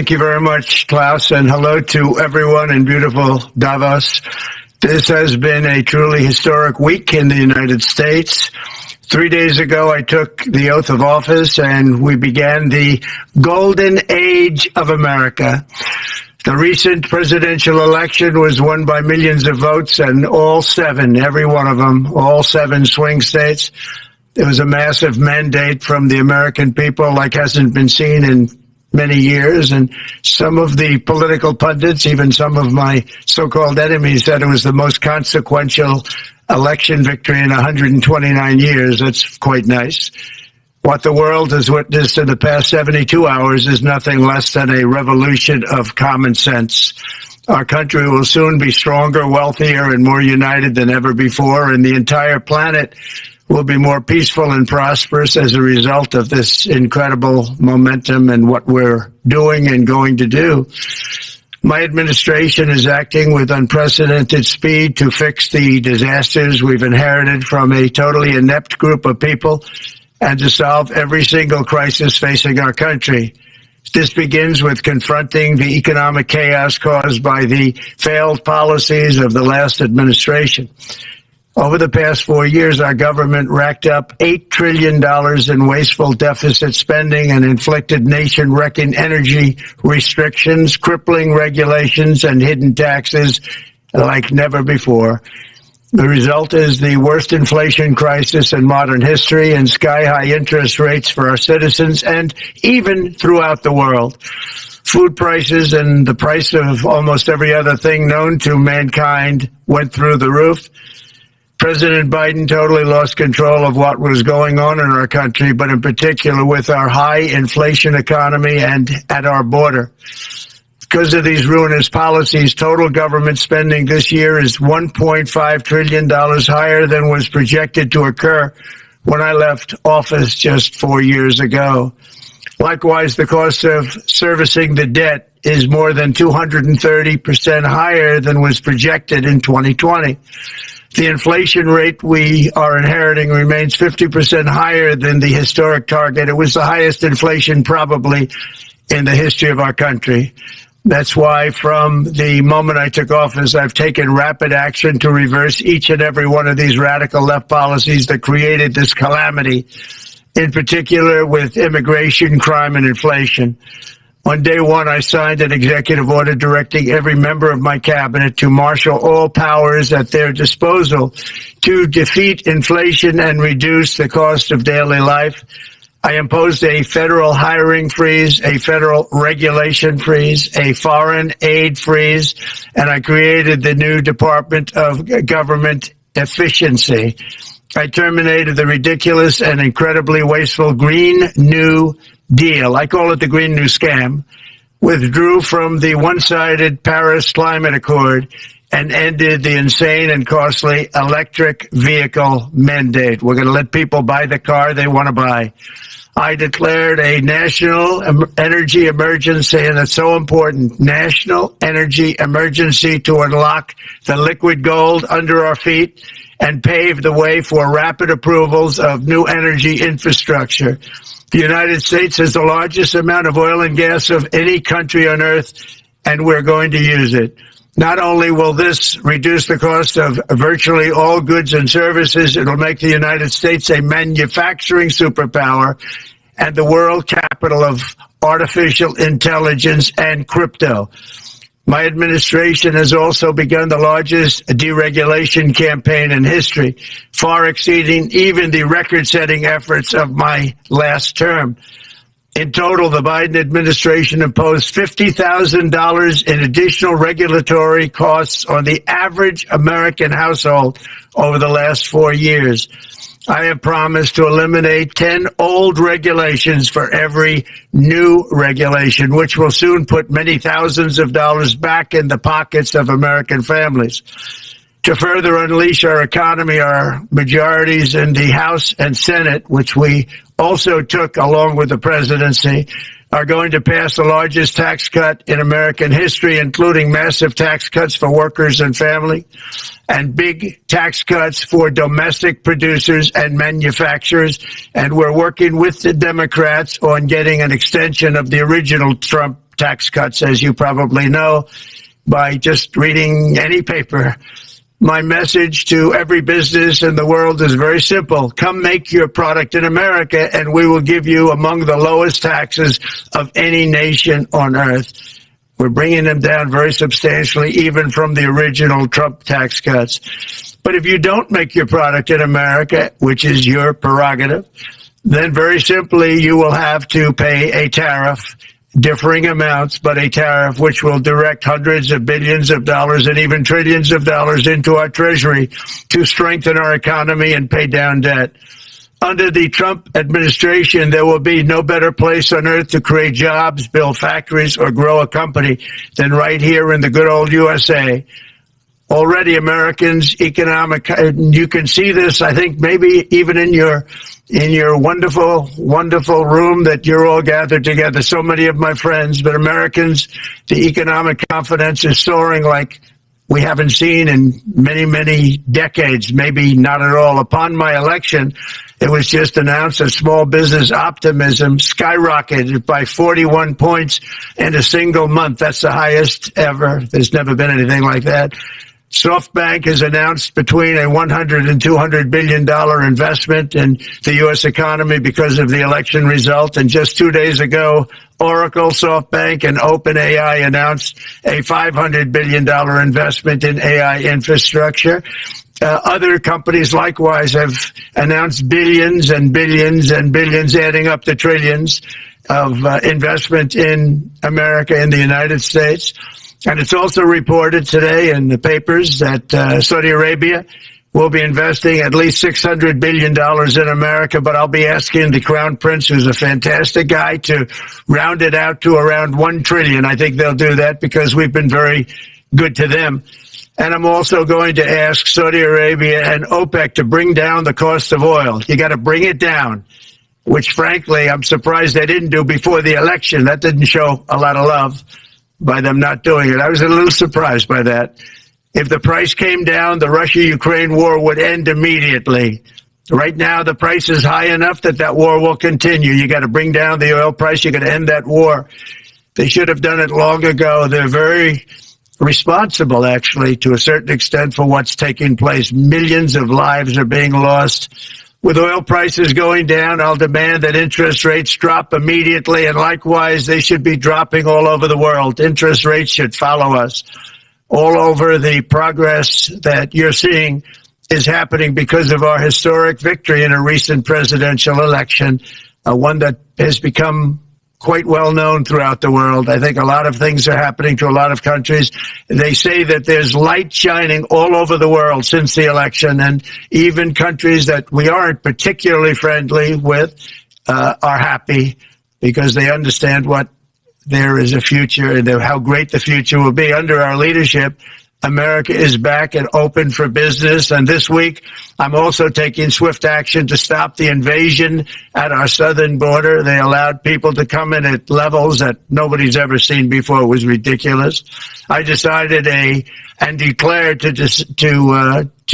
Thank you very much, Klaus, and hello to everyone in beautiful Davos. This has been a truly historic week in the United States. 3 days ago, I took the oath of office, and we began the golden age of America. The recent presidential election was won by millions of votes, and all seven, every one of them, all seven swing states. It was a massive mandate from the American people like hasn't been seen in many years, and some of the political pundits, even some of my so-called enemies, said it was the most consequential election victory in 129 years. That's quite nice. What the world has witnessed in the past 72 hours is nothing less than a revolution of common sense. Our country will soon be stronger, wealthier, and more united than ever before, and the entire planet will be more peaceful and prosperous as a result of this incredible momentum and what we're doing and going to do. My administration is acting with unprecedented speed to fix the disasters we've inherited from a totally inept group of people and to solve every single crisis facing our country. This begins with confronting the economic chaos caused by the failed policies of the last administration. Over the past 4 years, our government racked up $8 trillion in wasteful deficit spending and inflicted nation-wrecking energy restrictions, crippling regulations, and hidden taxes like never before. The result is the worst inflation crisis in modern history and sky-high interest rates for our citizens and even throughout the world. Food prices and the price of almost every other thing known to mankind went through the roof. President Biden totally lost control of what was going on in our country, but in particular with our high inflation economy and at our border. Because of these ruinous policies, total government spending this year is $1.5 trillion higher than was projected to occur when I left office just 4 years ago. Likewise, the cost of servicing the debt is more than 230% higher than was projected in 2020. The inflation rate we are inheriting remains 50% higher than the historic target. It was the highest inflation probably in the history of our country. That's why from the moment I took office, I've taken rapid action to reverse each and every one of these radical left policies that created this calamity, in particular with immigration, crime, and inflation. On day one, I signed an executive order directing every member of my cabinet to marshal all powers at their disposal to defeat inflation and reduce the cost of daily life. I imposed a federal hiring freeze, a federal regulation freeze, a foreign aid freeze, and I created the new Department of Government Efficiency. I terminated the ridiculous and incredibly wasteful Green New Deal. I call it the Green New Scam. Withdrew from the one-sided Paris Climate Accord and ended the insane and costly electric vehicle mandate. We're going to let people buy the car they want to buy. I declared a national energy emergency, and it's so important, national energy emergency to unlock the liquid gold under our feet and pave the way for rapid approvals of new energy infrastructure. The United States has the largest amount of oil and gas of any country on earth, and we're going to use it. Not only will this reduce the cost of virtually all goods and services, it'll make the United States a manufacturing superpower and the world capital of artificial intelligence and crypto. My administration has also begun the largest deregulation campaign in history, far exceeding even the record-setting efforts of my last term. In total, the Biden administration imposed $50,000 in additional regulatory costs on the average American household over the last 4 years. I have promised to eliminate 10 old regulations for every new regulation, which will soon put many thousands of dollars back in the pockets of American families. To further unleash our economy, our majorities in the House and Senate, which we also took along with the presidency, are going to pass the largest tax cut in American history, including massive tax cuts for workers and family, and big tax cuts for domestic producers and manufacturers. And we're working with the Democrats on getting an extension of the original Trump tax cuts, as you probably know, by just reading any paper. My message to every business in the world is very simple. Come make your product in America, and we will give you among the lowest taxes of any nation on earth. We're bringing them down very substantially, even from the original Trump tax cuts. But if you don't make your product in America, which is your prerogative, then very simply you will have to pay a tariff, differing amounts, but a tariff which will direct hundreds of billions of dollars and even trillions of dollars into our treasury to strengthen our economy and pay down debt. Under the Trump administration, there will be no better place on earth to create jobs, build factories, or grow a company than right here in the good old USA. Already Americans' you can see this, I think, maybe even in your wonderful, wonderful room that you're all gathered together, so many of my friends, but Americans, the economic confidence is soaring like we haven't seen in many, many decades, maybe not at all. Upon my election, it was just announced that small business optimism skyrocketed by 41 points in a single month. That's the highest ever. There's never been anything like that. SoftBank has announced between a $100 and $200 billion investment in the U.S. economy because of the election result. And just 2 days ago, Oracle, SoftBank, and OpenAI announced a $500 billion investment in AI infrastructure. Other companies likewise have announced billions and billions and billions, adding up to trillions of investment in America, in the United States. And it's also reported today in the papers that Saudi Arabia will be investing at least $600 billion in America, but I'll be asking the Crown Prince, who's a fantastic guy, to round it out to around $1 trillion. I think they'll do that because we've been very good to them. And I'm also going to ask Saudi Arabia and OPEC to bring down the cost of oil. You got to bring it down, which frankly, I'm surprised they didn't do before the election. That didn't show a lot of love by them not doing it. I was a little surprised by that. If the price came down, the Russia-Ukraine war would end immediately. Right now, the price is high enough that that war will continue. You got to bring down the oil price. You got to end that war. They should have done it long ago. They're very responsible, actually, to a certain extent for what's taking place. Millions of lives are being lost. With oil prices going down, I'll demand that interest rates drop immediately, and likewise, they should be dropping all over the world. Interest rates should follow us. All over, the progress that you're seeing is happening because of our historic victory in a recent presidential election, one that has become quite well known throughout the world. I think a lot of things are happening to a lot of countries. They say that there's light shining all over the world since the election, and even countries that we aren't particularly friendly with are happy because they understand what there is a future and how great the future will be. Under our leadership, America is back and open for business. And this week, I'm also taking swift action to stop the invasion at our southern border. They allowed people to come in at levels that nobody's ever seen before. It was ridiculous. I decided and declared to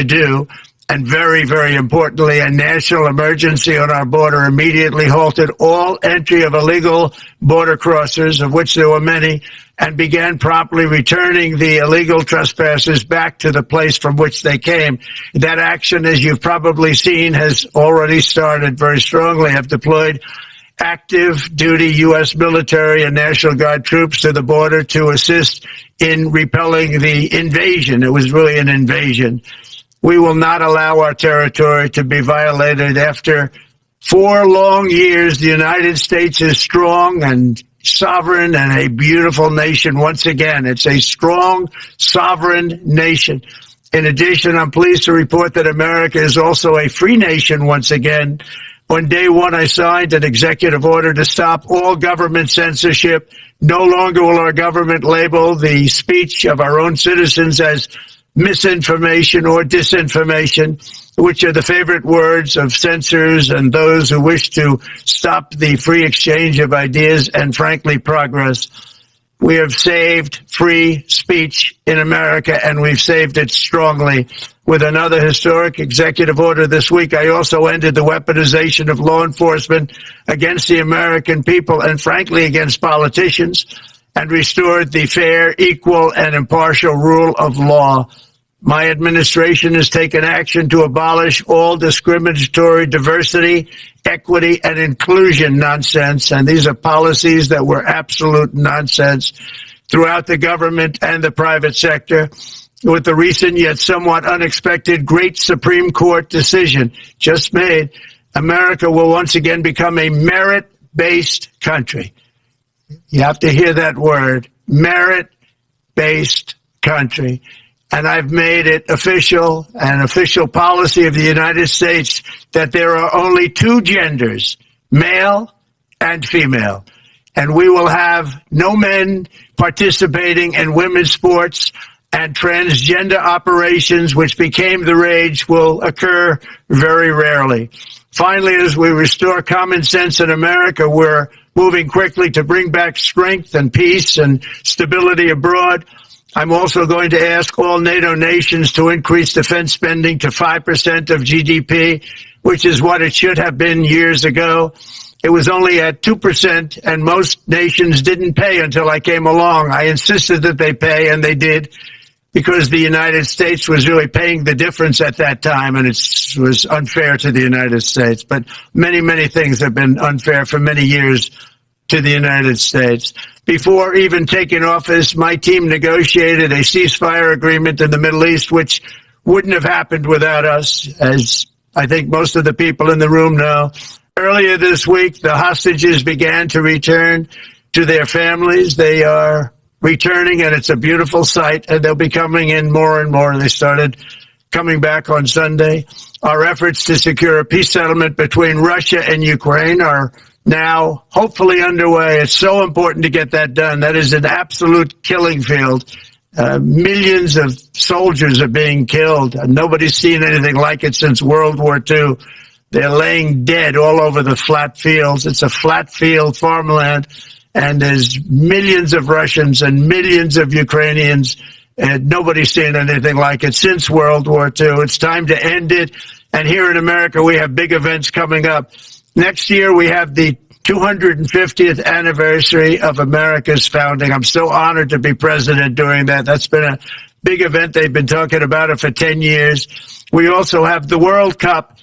do, and very, very importantly, a national emergency on our border, immediately halted all entry of illegal border crossers, of which there were many, and began promptly returning the illegal trespassers back to the place from which they came. That action, as you've probably seen, has already started very strongly. I've deployed active duty U.S. military and National Guard troops to the border to assist in repelling the invasion. It was really an invasion. We will not allow our territory to be violated. After 4 long years, the United States is strong and sovereign and a beautiful nation once again. It's a strong, sovereign nation. In addition, I'm pleased to report that America is also a free nation once again. On day one, I signed an executive order to stop all government censorship. No longer will our government label the speech of our own citizens as misinformation or disinformation, which are the favorite words of censors and those who wish to stop the free exchange of ideas and, frankly, progress. We have saved free speech in America, and we've saved it strongly. With another historic executive order this week, I also ended the weaponization of law enforcement against the American people and, frankly, against politicians. and restored the fair, equal, and impartial rule of law. My administration has taken action to abolish all discriminatory diversity, equity, and inclusion nonsense, and these are policies that were absolute nonsense throughout the government and the private sector. With the recent yet somewhat unexpected great Supreme Court decision just made, America will once again become a merit-based country. You have to hear that word, merit-based country. And I've made it official, an official policy of the United States, that there are only two genders, male and female. And we will have no men participating in women's sports, and transgender operations, which became the rage, will occur very rarely. Finally, as we restore common sense in America, we're moving quickly to bring back strength and peace and stability abroad. I'm also going to ask all NATO nations to increase defense spending to 5% of GDP, which is what it should have been years ago. It was only at 2%, and most nations didn't pay until I came along. I insisted that they pay, and they did, because the United States was really paying the difference at that time, and it was unfair to the United States. But many, many things have been unfair for many years to the United States. Before even taking office, my team negotiated a ceasefire agreement in the Middle East, which wouldn't have happened without us, as I think most of the people in the room know. Earlier this week, the hostages began to return to their families. They are returning, and it's a beautiful sight, and they'll be coming in more and more. They started coming back on Sunday. Our efforts to secure a peace settlement between Russia and Ukraine are now hopefully underway. It's so important to get that done. That is an absolute killing field. Millions of soldiers are being killed. Nobody's seen anything like it since World War II. They're laying dead all over the flat fields. It's a flat field farmland. And there's millions of Russians and millions of Ukrainians, and nobody's seen anything like it since World War II. It's time to end it. And here in America, we have big events coming up. Next year, we have the 250th anniversary of America's founding. I'm so honored to be president during that. That's been a big event. They've been talking about it for 10 years. We also have the World Cup,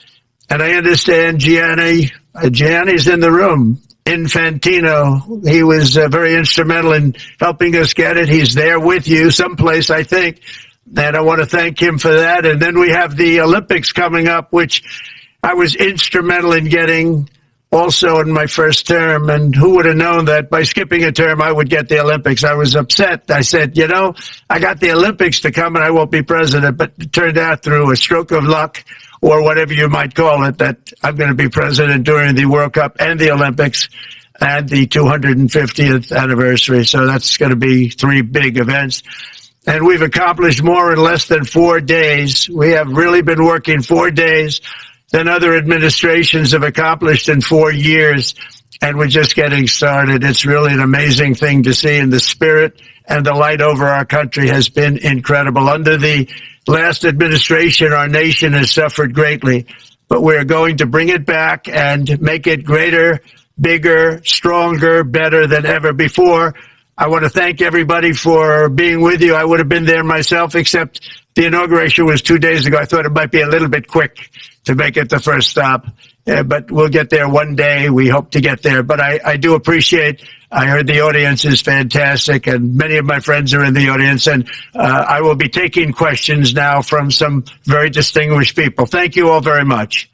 and I understand Gianni's in the room. Infantino, he was very instrumental in helping us get it. He's there with you someplace, I think, and I want to thank him for that. And then we have the Olympics coming up, which I was instrumental in getting also in my first term. And who would have known that by skipping a term, I would get the Olympics? I was upset. I said, I got the Olympics to come and I won't be president. But it turned out through a stroke of luck, or whatever you might call it, that I'm going to be president during the World Cup and the Olympics and the 250th anniversary. So that's going to be three big events. And we've accomplished more in less than 4 days. We have really been working 4 days than other administrations have accomplished in 4 years. And we're just getting started. It's really an amazing thing to see, and the spirit and the light over our country has been incredible. Under the last administration, our nation has suffered greatly, but we're going to bring it back and make it greater, bigger, stronger, better than ever before. I want to thank everybody for being with you. I would have been there myself, except the inauguration was 2 days ago. I thought it might be a little bit quick to make it the first stop, but we'll get there one day. We hope to get there. But I do appreciate, I heard the audience is fantastic, and many of my friends are in the audience, and I will be taking questions now from some very distinguished people. Thank you all very much.